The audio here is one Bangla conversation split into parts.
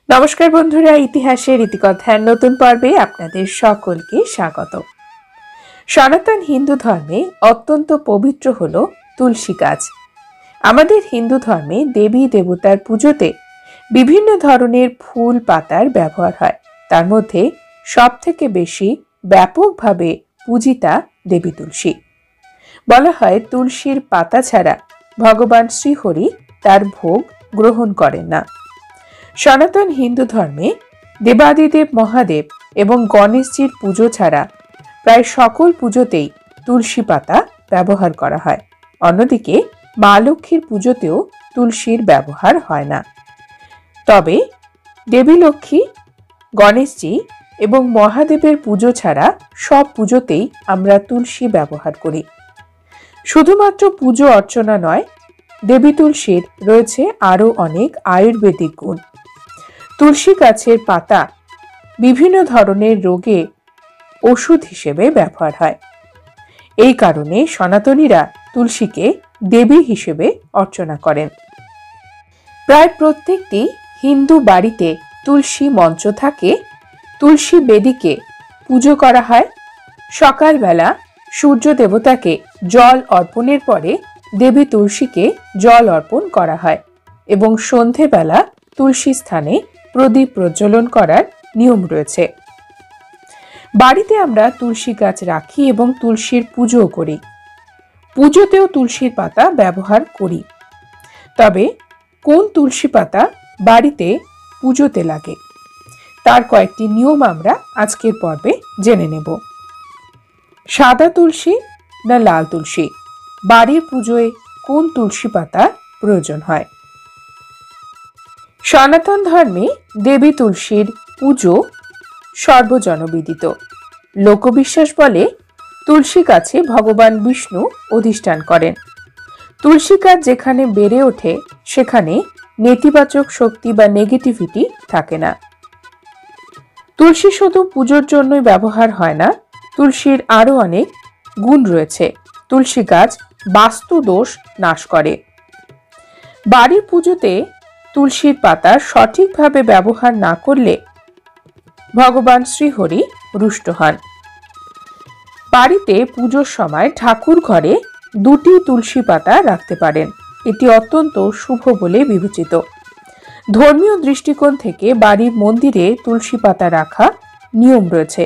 নমস্কার বন্ধুরা, ইতিহাসের ইতিকথার নতুন পর্বে আপনাদের সকলকে স্বাগত। সনাতন হিন্দু ধর্মে অত্যন্ত পবিত্র হল তুলসী গাছ। আমাদের হিন্দু ধর্মে দেবী দেবতার পুজোতে বিভিন্ন ধরনের ফুল পাতার ব্যবহার হয়। তার মধ্যে সবথেকে বেশি ব্যাপকভাবে পূজিতা দেবী তুলসী। বলা হয় তুলসীর পাতা ছাড়া ভগবান শ্রীহরি তার ভোগ গ্রহণ করেন না। সনাতন হিন্দু ধর্মে দেবাদিদেব মহাদেব এবং গণেশজির পুজো ছাড়া প্রায় সকল পুজোতেই তুলসী পাতা ব্যবহার করা হয়। অন্যদিকে মা লক্ষ্মীর পুজোতেও তুলসীর ব্যবহার হয় না। তবে দেবী লক্ষ্মী, গণেশজি এবং মহাদেবের পুজো ছাড়া সব পুজোতেই আমরা তুলসী ব্যবহার করি। শুধুমাত্র পুজো অর্চনা নয়, দেবী তুলসীর রয়েছে আরও অনেক আয়ুর্বেদিক গুণ। তুলসী গাছের পাতা বিভিন্ন ধরনের রোগে ওষুধ হিসেবে ব্যবহার হয়। এই কারণে সনাতনীরা তুলসীকে দেবী হিসেবে অর্চনা করেন। প্রায় প্রত্যেকটি হিন্দু বাড়িতে তুলসী মঞ্চ থাকে। তুলসী বেদিকে পুজো করা হয়। সকালবেলা সূর্য দেবতাকে জল অর্পণের পরে দেবী তুলসীকে জল অর্পণ করা হয় এবং সন্ধেবেলা তুলসী স্থানে প্রদীপ প্রজ্বলন করার নিয়ম রয়েছে। বাড়িতে আমরা তুলসী গাছ রাখি এবং তুলসীর পুজোও করি। পুজোতেও তুলসীর পাতা ব্যবহার করি। তবে কোন তুলসী পাতা বাড়িতে পুজোতে লাগে তার কয়েকটি নিয়ম আমরা আজকের পর্বে জেনে নেব। সাদা তুলসী না লাল তুলসী, বাড়ির পুজোয় কোন তুলসী পাতা প্রয়োজন হয়? সনাতন ধর্মে দেবী তুলসীর পুজো সর্বজনবিদিত। লোকবিশ্বাস বলে তুলসী গাছে ভগবান বিষ্ণু অধিষ্ঠান করেন। তুলসী গাছ যেখানে বেড়ে ওঠে সেখানে নেতিবাচক শক্তি বা নেগেটিভিটি থাকে না। তুলসী শুধু পুজোর জন্যই ব্যবহার হয় না, তুলসীর আরও অনেক গুণ রয়েছে। তুলসী গাছ বাস্তু দোষ নাশ করে। বাড়ির পুজোতে তুলসীর পাতা সঠিকভাবে ব্যবহার না করলে ভগবান শ্রীহরি রুষ্ট হন। বাড়িতে পুজোর সময় ঠাকুর ঘরে 2টি তুলসী পাতা রাখতে পারেন। এটি অত্যন্ত শুভ বলে বিবেচিত। ধর্মীয় দৃষ্টিকোণ থেকে বাড়ির মন্দিরে তুলসী পাতা রাখা নিয়ম রয়েছে।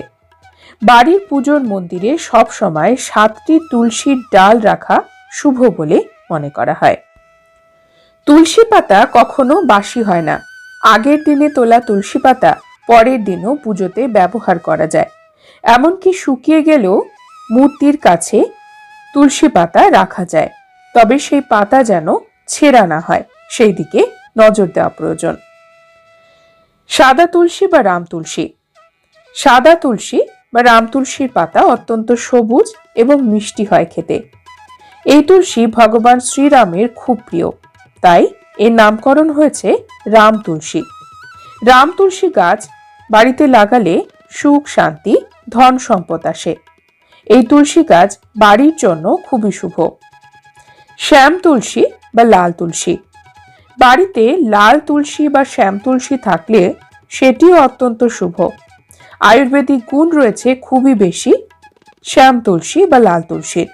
বাড়ির পুজোর মন্দিরে সব সময় 7টি তুলসীর ডাল রাখা শুভ বলে মনে করা হয়। তুলসী পাতা কখনো বাসি হয় না। আগের দিনে তোলা তুলসী পাতা পরের দিনও পুজোতে ব্যবহার করা যায়। এমনকি শুকিয়ে গেলেও মূর্তির কাছে তুলসী পাতা রাখা যায়। তবে সেই পাতা যেন ছেঁড়া না হয় সেই দিকে নজর দেওয়া প্রয়োজন। সাদা তুলসী বা রাম তুলসী। সাদা তুলসী বা রাম তুলসীর পাতা অত্যন্ত সবুজ এবং মিষ্টি হয় খেতে। এই তুলসী ভগবান শ্রীরামের খুব প্রিয়, তাই এর নামকরণ হয়েছে রাম তুলসী। রাম তুলসী গাছ বাড়িতে লাগালে সুখ, শান্তি, ধন সম্পদ আসে। এই তুলসী গাছ বাড়ির জন্য খুবই শুভ। শ্যাম তুলসী বা লাল তুলসী। বাড়িতে লাল তুলসী বা শ্যাম তুলসী থাকলে সেটিও অত্যন্ত শুভ। আয়ুর্বেদিক গুণ রয়েছে খুবই বেশি শ্যাম তুলসী বা লাল তুলসীর।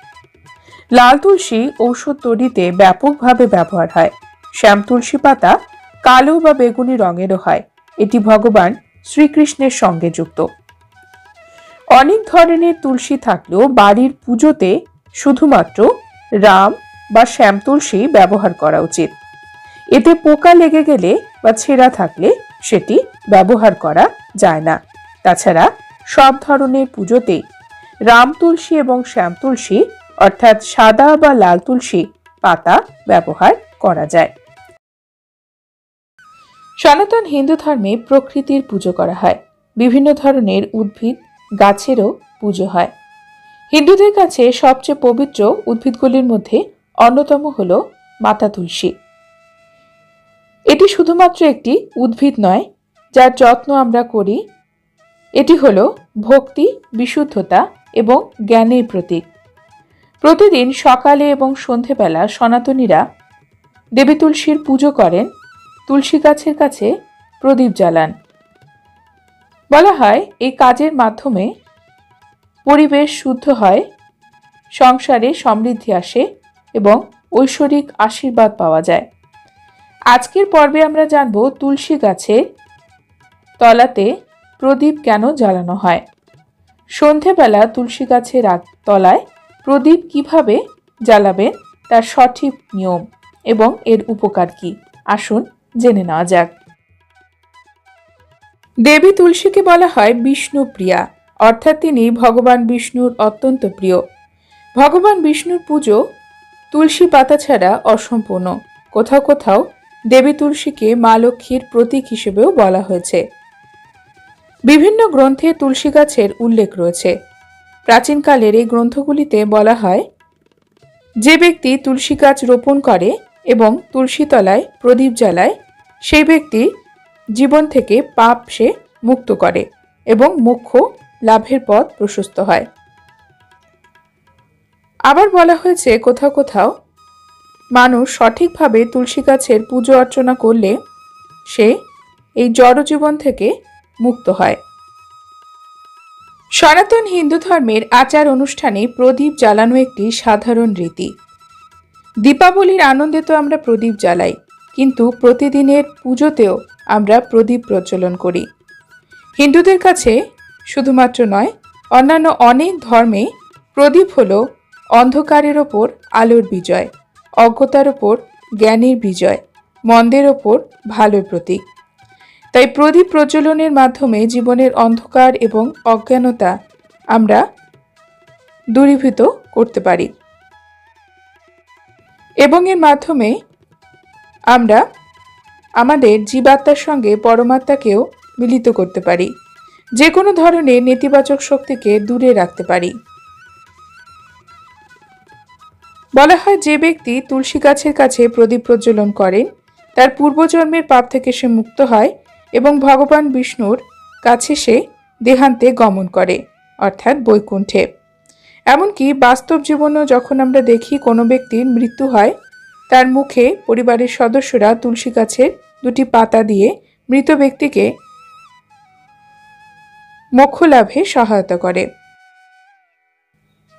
লাল তুলসী ঔষধ তৈরিতে ব্যাপকভাবে ব্যবহার হয়। শ্যাম তুলসী পাতা কালো বা বেগুনি রঙেরও হয়। এটি ভগবান শ্রীকৃষ্ণের সঙ্গে যুক্ত। অনেক ধরনের তুলসী থাকলেও বাড়ির পুজোতে শুধুমাত্র রাম বা শ্যাম তুলসী ব্যবহার করা উচিত। এতে পোকা লেগে গেলে বা ছেঁড়া থাকলে সেটি ব্যবহার করা যায় না। তাছাড়া সব ধরনের পুজোতেই রাম তুলসী এবং শ্যাম তুলসী অর্থাৎ সাদা বা লাল তুলসী পাতা ব্যবহার করা যায়। সনাতন হিন্দু ধর্মে প্রকৃতির পুজো করা হয়। বিভিন্ন ধরনের উদ্ভিদ গাছেরও পুজো হয়। হিন্দুদের কাছে সবচেয়ে পবিত্র উদ্ভিদগুলির মধ্যে অন্যতম হল মাতা তুলসী। এটি শুধুমাত্র একটি উদ্ভিদ নয় যার যত্ন আমরা করি। এটি হল ভক্তি, বিশুদ্ধতা এবং জ্ঞানের প্রতীক। প্রতিদিন সকালে এবং সন্ধেবেলা সনাতনীরা দেবী তুলসীর পুজো করেন। তুলসী গাছের কাছে প্রদীপ জ্বালান। বলা হয় এই কাজের মাধ্যমে পরিবেশ শুদ্ধ হয়, সংসারে সমৃদ্ধি আসে এবং ঐশ্বরিক আশীর্বাদ পাওয়া যায়। আজকের পর্বে আমরা জানব তুলসী গাছের তলাতে প্রদীপ কেন জ্বালানো হয়, সন্ধেবেলা তুলসী গাছের তলায় প্রদীপ কিভাবে জ্বালাবেন তার সঠিক নিয়ম এবং এর উপকার কি, আসুন জেনে নেওয়া যাক। দেবী তুলসীকে বলা হয় বিষ্ণুপ্রিয়া, অর্থাৎ তিনি ভগবান বিষ্ণুর অত্যন্ত প্রিয়। ভগবান বিষ্ণুর পুজো তুলসী পাতা ছাড়া অসম্পূর্ণ। কোথাও কোথাও দেবী তুলসীকে মা লক্ষ্মীর প্রতীক হিসেবেও বলা হয়েছে। বিভিন্ন গ্রন্থে তুলসী গাছের উল্লেখ রয়েছে। প্রাচীনকালের এই গ্রন্থগুলিতে বলা হয়, যে ব্যক্তি তুলসী গাছ রোপণ করে এবং তুলসী তলায় প্রদীপ জ্বালায়, সেই ব্যক্তি জীবন থেকে পাপ সে মুক্ত করে এবং মোক্ষ লাভের পথ প্রশস্ত হয়। আবার বলা হয়েছে কোথাও কোথাও মানুষ সঠিকভাবে তুলসী গাছের পুজো অর্চনা করলে সে এই জড় জীবন থেকে মুক্ত হয়। সনাতন হিন্দু ধর্মের আচার অনুষ্ঠানে প্রদীপ জ্বালানো একটি সাধারণ রীতি। দীপাবলির আনন্দে তো আমরা প্রদীপ জ্বালাই, কিন্তু প্রতিদিনের পুজোতেও আমরা প্রদীপ প্রজ্বলন করি। হিন্দুদের কাছে শুধুমাত্র নয়, অন্যান্য অনেক ধর্মে প্রদীপ হল অন্ধকারের ওপর আলোর বিজয়, অজ্ঞতার ওপর জ্ঞানের বিজয়, মন্দের ওপর ভালোর প্রতীক। তাই প্রদীপ প্রজ্বলনের মাধ্যমে জীবনের অন্ধকার এবং অজ্ঞানতা আমরা দূরীভূত করতে পারি এবং এর মাধ্যমে আমরা আমাদের জীবাত্মার সঙ্গে পরমাত্মাকেও মিলিত করতে পারি, যে কোনো ধরনের নেতিবাচক শক্তিকে দূরে রাখতে পারি। বলা হয়, যে ব্যক্তি তুলসী গাছের কাছে প্রদীপ প্রজ্বলন করেন তার পূর্বজন্মের পাপ থেকে সে মুক্ত হয় এবং ভগবান বিষ্ণুর কাছে সে দেহান্তে গমন করে, অর্থাৎ বৈকুণ্ঠে। এমনকি বাস্তব জীবনেও যখন আমরা দেখি কোনো ব্যক্তির মৃত্যু হয়, তার মুখে পরিবারের সদস্যরা তুলসী গাছের দুটি পাতা দিয়ে মৃত ব্যক্তিকে মোক্ষ লাভে সহায়তা করে।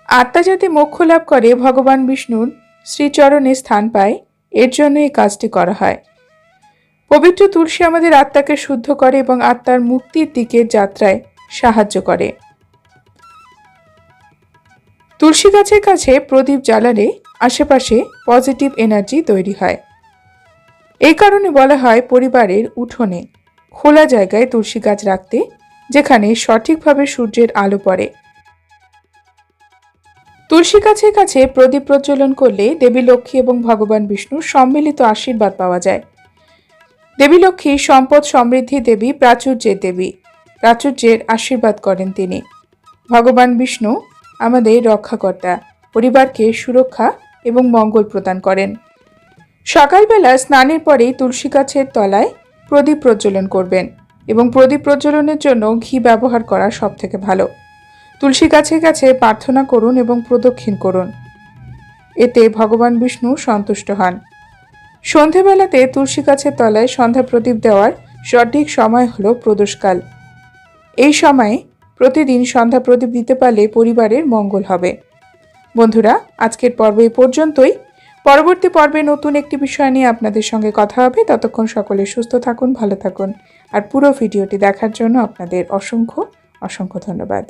আত্মা যাতে মোক্ষ লাভ করে, ভগবান বিষ্ণুর শ্রীচরণে স্থান পায়, এর জন্য এই কাজটি করা হয়। পবিত্র তুলসী আমাদের আত্মাকে শুদ্ধ করে এবং আত্মার মুক্তির দিকে যাত্রায় সাহায্য করে। তুলসী গাছের কাছে প্রদীপ জ্বালালে আশেপাশে পজিটিভ এনার্জি তৈরি হয়। এই কারণে বলা হয় পরিবারের উঠোনে খোলা জায়গায় তুলসী গাছ রাখতে, যেখানে সঠিকভাবে সূর্যের আলো পড়ে। তুলসী গাছের কাছে প্রদীপ প্রজ্বলন করলে দেবী লক্ষ্মী এবং ভগবান বিষ্ণুর সম্মিলিত আশীর্বাদ পাওয়া যায়। দেবী লক্ষ্মী সম্পদ সমৃদ্ধি দেবী, প্রাচুর্যের দেবী, প্রাচুর্যের আশীর্বাদ করেন তিনি। ভগবান বিষ্ণু আমাদের রক্ষাকর্তা, পরিবারকে সুরক্ষা এবং মঙ্গল প্রদান করেন। সকালবেলা স্নানের পরেই তুলসী গাছের তলায় প্রদীপ প্রজ্বলন করবেন এবং প্রদীপ প্রজ্বলনের জন্য ঘি ব্যবহার করা সব থেকে ভালো। তুলসী গাছের কাছে প্রার্থনা করুন এবং প্রদক্ষিণ করুন, এতে ভগবান বিষ্ণু সন্তুষ্ট হন। সন্ধেবেলাতে তুলসী গাছের তলায় সন্ধ্যা প্রদীপ দেওয়ার সঠিক সময় হলো প্রদোষকাল। এই সময়ে প্রতিদিন সন্ধ্যা প্রদীপ দিতে পারলে পরিবারের মঙ্গল হবে। বন্ধুরা, আজকের পর্ব এই পর্যন্তই। পরবর্তী পর্বে নতুন একটি বিষয় নিয়ে আপনাদের সঙ্গে কথা হবে। ততক্ষণ সকলে সুস্থ থাকুন, ভালো থাকুন। আর পুরো ভিডিওটি দেখার জন্য আপনাদের অসংখ্য অসংখ্য ধন্যবাদ।